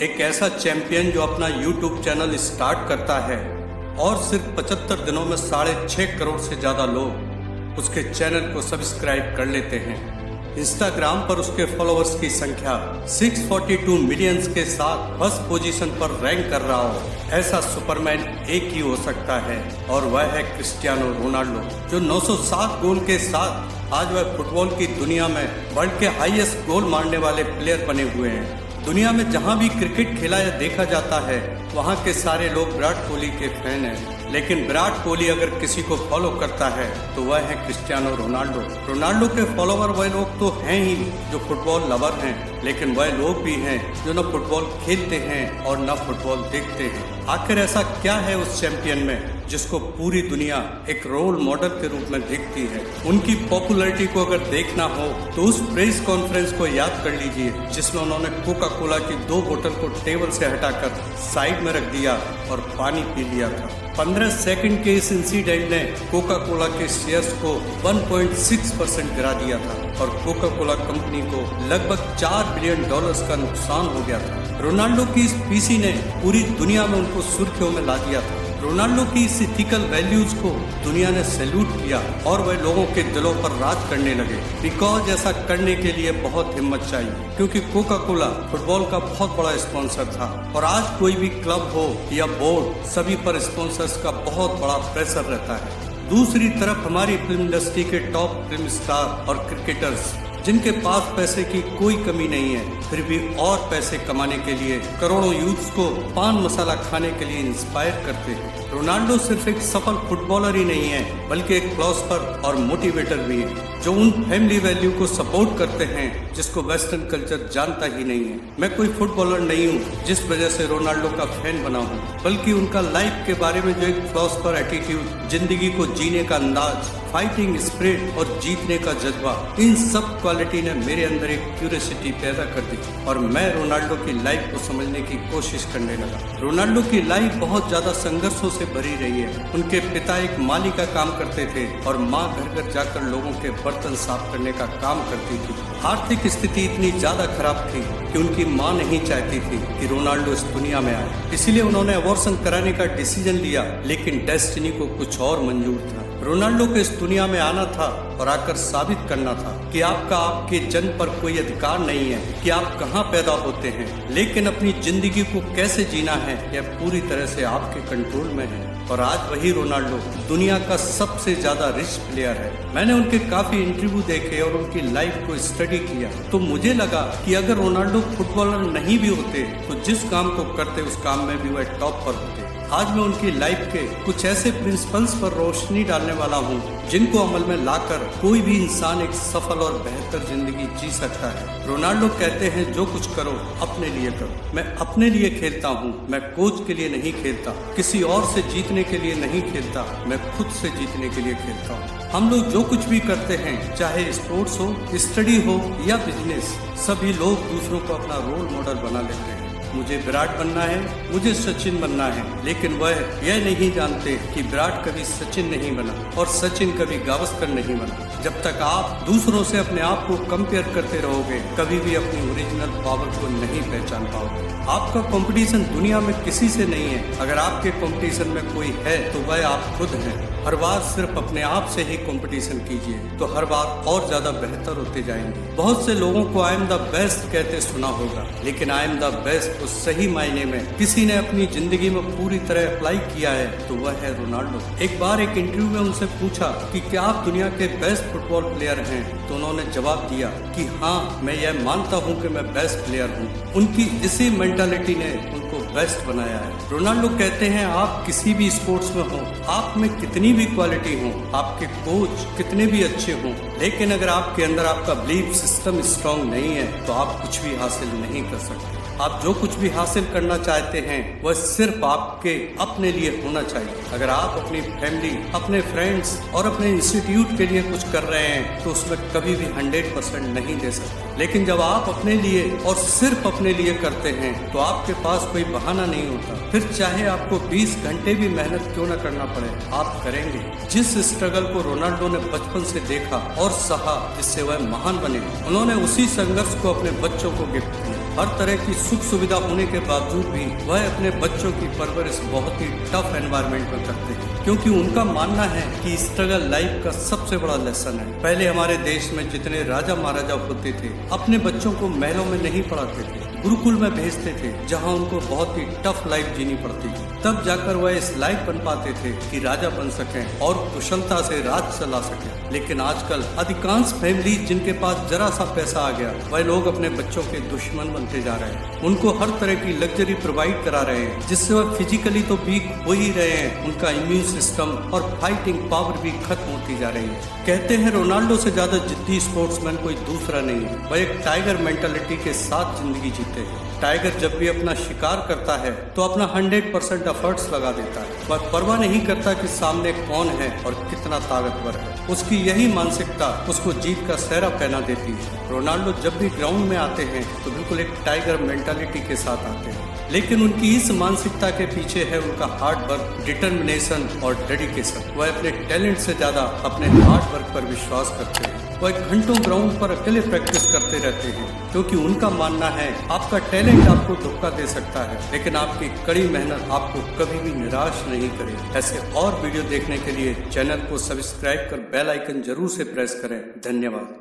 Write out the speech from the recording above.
एक ऐसा चैंपियन जो अपना YouTube चैनल स्टार्ट करता है और सिर्फ 75 दिनों में 6.5 करोड़ से ज्यादा लोग उसके चैनल को सब्सक्राइब कर लेते हैं। इंस्टाग्राम पर उसके फॉलोअर्स की संख्या 642 मिलियंस के साथ फर्स्ट पोजीशन पर रैंक कर रहा हो, ऐसा सुपरमैन एक ही हो सकता है और वह है क्रिस्टियानो रोनाल्डो, जो 907 गोल के साथ आज वह फुटबॉल की दुनिया में वर्ल्ड के हाईएस्ट गोल मारने वाले प्लेयर बने हुए हैं। दुनिया में जहां भी क्रिकेट खेला या देखा जाता है वहां के सारे लोग विराट कोहली के फैन हैं, लेकिन विराट कोहली अगर किसी को फॉलो करता है तो वह है क्रिस्टियानो रोनाल्डो। रोनाल्डो के फॉलोवर वह लोग तो हैं ही जो फुटबॉल लवर हैं, लेकिन वह लोग भी हैं जो न फुटबॉल खेलते हैं और न फुटबॉल देखते हैं। आखिर ऐसा क्या है उस चैंपियन में जिसको पूरी दुनिया एक रोल मॉडल के रूप में देखती है? उनकी पॉपुलैरिटी को अगर देखना हो तो उस प्रेस कॉन्फ्रेंस को याद कर लीजिए जिसमें उन्होंने कोका कोला की 2 बोतल को टेबल से हटाकर साइड में रख दिया और पानी पी लिया था। 15 सेकंड के इस इंसिडेंट ने कोका कोला के शेयर्स को 1.6% गिरा दिया था और कोका कोला कंपनी को लगभग $4 बिलियन का नुकसान हो गया था। रोनाल्डो की इस पीसी ने पूरी दुनिया में उनको सुर्खियों में ला दिया था। रोनाल्डो की इस इथिकल वैल्यूज को दुनिया ने सैल्यूट किया और वह लोगों के दिलों पर राज करने लगे। बिकॉज ऐसा करने के लिए बहुत हिम्मत चाहिए, क्योंकि कोका कोला फुटबॉल का बहुत बड़ा स्पॉन्सर था और आज कोई भी क्लब हो या बोर्ड, सभी पर स्पॉन्सर्स का बहुत बड़ा प्रेशर रहता है। दूसरी तरफ हमारी फिल्म इंडस्ट्री के टॉप फिल्म स्टार और क्रिकेटर्स जिनके पास पैसे की कोई कमी नहीं है, फिर भी और पैसे कमाने के लिए करोड़ों यूथ्स को पान मसाला खाने के लिए इंस्पायर करते हैं। रोनाल्डो सिर्फ एक सफल फुटबॉलर ही नहीं है, बल्कि एक फिलॉसफर और मोटिवेटर भी है, जो उन फैमिली वैल्यू को सपोर्ट करते हैं जिसको वेस्टर्न कल्चर जानता ही नहीं है। मैं कोई फुटबॉलर नहीं हूँ जिस वजह से रोनाल्डो का फैन बना हूँ, बल्कि उनका लाइफ के बारे में जो एक फिलॉसफर एटीट्यूड, जिंदगी को जीने का अंदाज, फाइटिंग स्पिरिट और जीतने का जज्बा, इन सब क्वालिटी ने मेरे अंदर एक क्यूरियोसिटी पैदा कर दी और मैं रोनाल्डो की लाइफ को समझने की कोशिश करने लगा। रोनाल्डो की लाइफ बहुत ज्यादा संघर्षों से भरी रही है। उनके पिता एक माली का काम करते थे और माँ घर घर जाकर लोगों के बर्तन साफ करने का काम करती थी। आर्थिक स्थिति इतनी ज्यादा खराब थी कि उनकी माँ नहीं चाहती थी कि रोनाल्डो इस दुनिया में आए, इसीलिए उन्होंने अबॉर्शन कराने का डिसीजन लिया, लेकिन डेस्टिनी को कुछ और मंजूर था। रोनाल्डो को इस दुनिया में आना था और आकर साबित करना था कि आपका आपके जन्म पर कोई अधिकार नहीं है कि आप कहाँ पैदा होते हैं, लेकिन अपनी जिंदगी को कैसे जीना है यह पूरी तरह से आपके कंट्रोल में है। और आज वही रोनाल्डो दुनिया का सबसे ज्यादा रिच प्लेयर है। मैंने उनके काफी इंटरव्यू देखे और उनकी लाइफ को स्टडी किया तो मुझे लगा कि अगर रोनाल्डो फुटबॉलर नहीं भी होते तो जिस काम को करते उस काम में भी वह टॉप पर होते। आज मैं उनकी लाइफ के कुछ ऐसे प्रिंसिपल्स पर रोशनी डालने वाला हूँ जिनको अमल में लाकर कोई भी इंसान एक सफल और बेहतर जिंदगी जी सकता है। रोनाल्डो कहते हैं, जो कुछ करो अपने लिए करो। मैं अपने लिए खेलता हूँ, मैं कोच के लिए नहीं खेलता, किसी और से जीतने के लिए नहीं खेलता, मैं खुद से जीतने के लिए खेलता हूँ। हम लोग जो कुछ भी करते हैं, चाहे स्पोर्ट्स हो, स्टडी हो या बिजनेस, सभी लोग दूसरों को अपना रोल मॉडल बना लेते हैं। मुझे विराट बनना है, मुझे सचिन बनना है, लेकिन वह यह नहीं जानते कि विराट कभी सचिन नहीं बना और सचिन कभी गावस्कर नहीं बना। जब तक आप दूसरों से अपने आप को कंपेयर करते रहोगे, कभी भी अपनी ओरिजिनल पावर को नहीं पहचान पाओगे। आपका कंपटीशन दुनिया में किसी से नहीं है। अगर आपके कंपटीशन में कोई है तो वह आप खुद हैं। हर बार सिर्फ अपने आप से ही कंपटीशन कीजिए तो हर बार और ज्यादा बेहतर होते जाएंगे। बहुत से लोगों को आई एम द बेस्ट कहते सुना होगा, लेकिन आई एम द बेस्ट तो सही मायने में किसी ने अपनी जिंदगी में पूरी तरह अप्लाई किया है तो वह है रोनाल्डो। एक बार एक इंटरव्यू में उनसे पूछा कि क्या आप दुनिया के बेस्ट फुटबॉल प्लेयर हैं, तो उन्होंने जवाब दिया कि हाँ, मैं यह मानता हूँ कि मैं बेस्ट प्लेयर हूँ। उनकी इसी मेंटालिटी ने उनको बेस्ट बनाया है। रोनाल्डो कहते हैं, आप किसी भी स्पोर्ट्स में हो, आप में कितनी भी क्वालिटी हो, आपके कोच कितने भी अच्छे हों, लेकिन अगर आपके अंदर आपका बिलीफ सिस्टम स्ट्रांग नहीं है तो आप कुछ भी हासिल नहीं कर सकते। आप जो कुछ भी हासिल करना चाहते हैं वह सिर्फ आपके अपने लिए होना चाहिए। अगर आप अपनी फैमिली, अपने फ्रेंड्स और अपने इंस्टीट्यूट के लिए कुछ कर रहे हैं तो उसमें कभी भी 100% नहीं दे सकते। लेकिन जब आप अपने लिए और सिर्फ अपने लिए करते हैं तो आपके पास कोई बहाना नहीं होता। फिर चाहे आपको 20 घंटे भी मेहनत क्यों न करना पड़े, आप करेंगे। जिस स्ट्रगल को रोनाल्डो ने बचपन से देखा और सहा, जिससे वह महान बने, उन्होंने उसी संघर्ष को अपने बच्चों को गिफ्ट किया। हर तरह की सुख सुविधा होने के बावजूद भी वह अपने बच्चों की परवरिश बहुत ही टफ एनवायरनमेंट में करते हैं, क्योंकि उनका मानना है कि स्ट्रगल लाइफ का सबसे बड़ा लेसन है। पहले हमारे देश में जितने राजा महाराजा होते थे, अपने बच्चों को महलों में नहीं पढ़ाते थे, गुरुकुल में भेजते थे, जहां उनको बहुत ही टफ लाइफ जीनी पड़ती थी। तब जाकर वह इस लायक बन पाते थे कि राजा बन सकें और कुशलता से राज चला सकें। लेकिन आजकल अधिकांश फैमिली जिनके पास जरा सा पैसा आ गया, वह लोग अपने बच्चों के दुश्मन बनते जा रहे हैं। उनको हर तरह की लग्जरी प्रोवाइड करा रहे हैं, जिससे वह फिजिकली तो वीक हो ही रहे हैं, उनका इम्यून सिस्टम और फाइटिंग पावर भी खत्म होती जा रही है। कहते हैं रोनाल्डो से ज्यादा जिद्दी स्पोर्ट्समैन कोई दूसरा नहीं है। वह एक टाइगर मेंटालिटी के साथ जिंदगी जीते हैं। टाइगर जब भी अपना शिकार करता है तो अपना 100% एफर्ट्स लगा देता है। वह परवाह नहीं करता कि सामने कौन है और कितना ताकतवर है। उसकी यही मानसिकता उसको जीत का सेहरा पहना देती है। रोनाल्डो जब भी ग्राउंड में आते हैं तो बिल्कुल एक टाइगर मेंटालिटी के साथ आते हैं, लेकिन उनकी इस मानसिकता के पीछे है उनका हार्ड वर्क, डिटर्मिनेशन और डेडिकेशन। वह अपने टैलेंट से ज्यादा अपने हार्ड वर्क पर विश्वास करते हैं। वह घंटों ग्राउंड पर अकेले प्रैक्टिस करते रहते हैं, क्योंकि उनका मानना है आपका टैलेंट आपको धोखा दे सकता है, लेकिन आपकी कड़ी मेहनत आपको कभी भी निराश नहीं करेगी। ऐसे और वीडियो देखने के लिए चैनल को सब्सक्राइब कर बेल आइकन जरूर से प्रेस करें। धन्यवाद।